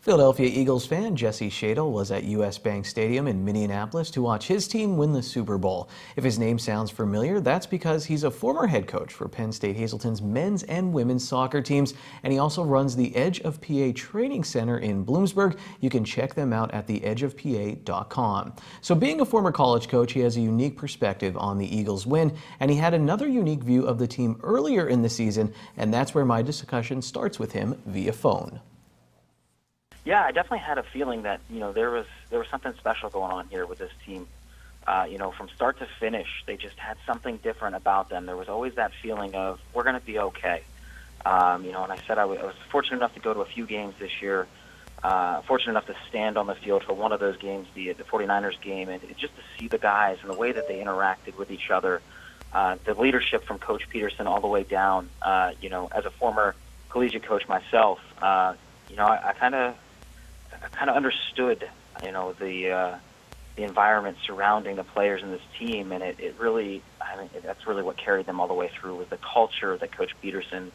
Philadelphia Eagles fan Jesse Shadle was at US Bank Stadium in Minneapolis to watch his team win the Super Bowl. If his name sounds familiar, that's because he's a former head coach for Penn State Hazelton's men's and women's soccer teams, and he also runs the Edge of PA Training Center in Bloomsburg. You can check them out at theedgeofpa.com. So being a former college coach, he has a unique perspective on the Eagles win, and he had another unique view of the team earlier in the season, and that's where my discussion starts with him via phone. Yeah, I definitely had a feeling that, there was something special going on here with this team. From start to finish, they just had something different about them. There was always that feeling of, we're going to be okay. And I said I was fortunate enough to go to a few games this year, fortunate enough to stand on the field for one of those games, the 49ers game, and just to see the guys and the way that they interacted with each other, the leadership from Coach Peterson all the way down. As a former collegiate coach myself, I kind of understood, the environment surrounding the players in this team, and it really, that's really what carried them all the way through, was the culture that Coach Peterson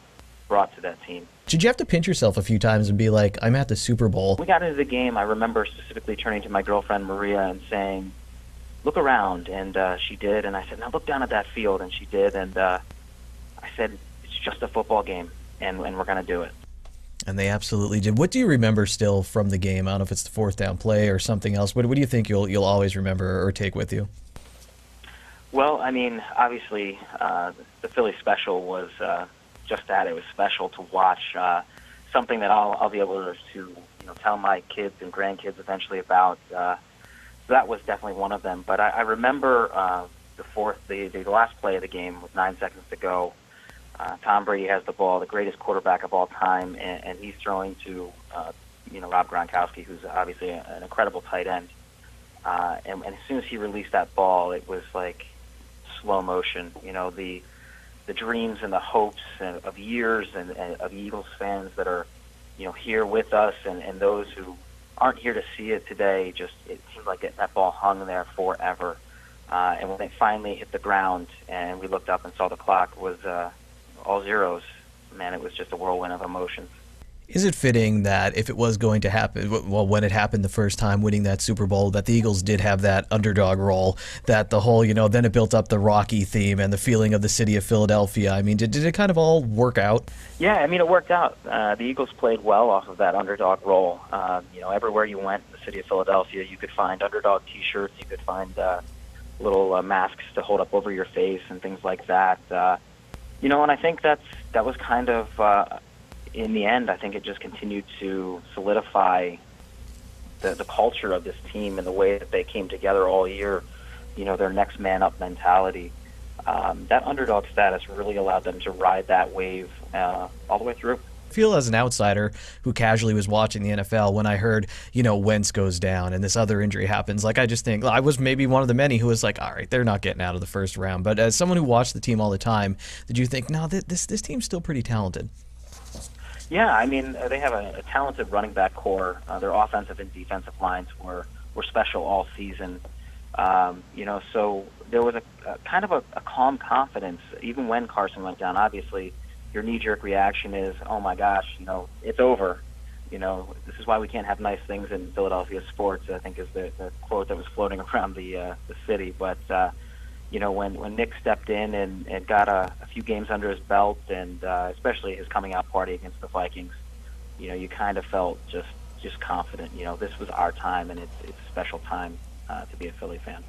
brought to that team. Did you have to pinch yourself a few times and be like, I'm at the Super Bowl? When we got into the game, I remember specifically turning to my girlfriend Maria and saying, look around, and she did, and I said, now look down at that field, and she did, and I said, it's just a football game, and we're going to do it. And they absolutely did. What do you remember still from the game? I don't know if it's the fourth down play or something else. What do you think you'll always remember or take with you? Well, obviously, the Philly special was just that. It was special to watch, something that I'll be able to tell my kids and grandkids eventually about. So that was definitely one of them. But I remember the last play of the game with 9 seconds to go. Tom Brady has the ball, the greatest quarterback of all time, and he's throwing to, Rob Gronkowski, who's obviously an incredible tight end. And as soon as he released that ball, it was like slow motion. The dreams and the hopes of years and of Eagles fans that are, here with us, and those who aren't here to see it today. It seemed like that ball hung there forever. And when it finally hit the ground, and we looked up and saw the clock was all zeros, man, it was just a whirlwind of emotions. Is it fitting that if it was going to happen, well, when it happened the first time, winning that Super Bowl, that the Eagles did have that underdog role, that the whole, then it built up the Rocky theme and the feeling of the city of Philadelphia? Did it kind of all work out? Yeah, it worked out. The Eagles played well off of that underdog role. Everywhere you went in the city of Philadelphia, you could find underdog T-shirts, you could find little masks to hold up over your face and things like that. And I think that was kind of, in the end, I think it just continued to solidify the culture of this team and the way that they came together all year, their next man up mentality. That underdog status really allowed them to ride that wave all the way through. I feel as an outsider who casually was watching the NFL, when I heard, Wentz goes down and this other injury happens, I just think I was maybe one of the many who was like, all right, they're not getting out of the first round. But as someone who watched the team all the time, did you think, no, this team's still pretty talented? Yeah, they have a talented running back core. Their offensive and defensive lines were special all season. So there was a kind of a calm confidence, even when Carson went down. Obviously, your knee-jerk reaction is, oh my gosh, it's over. This is why we can't have nice things in Philadelphia sports, I think is the quote that was floating around the city. But, when Nick stepped in and got a few games under his belt, and especially his coming-out party against the Vikings, you kind of felt just confident. This was our time, and it's a special time to be a Philly fan.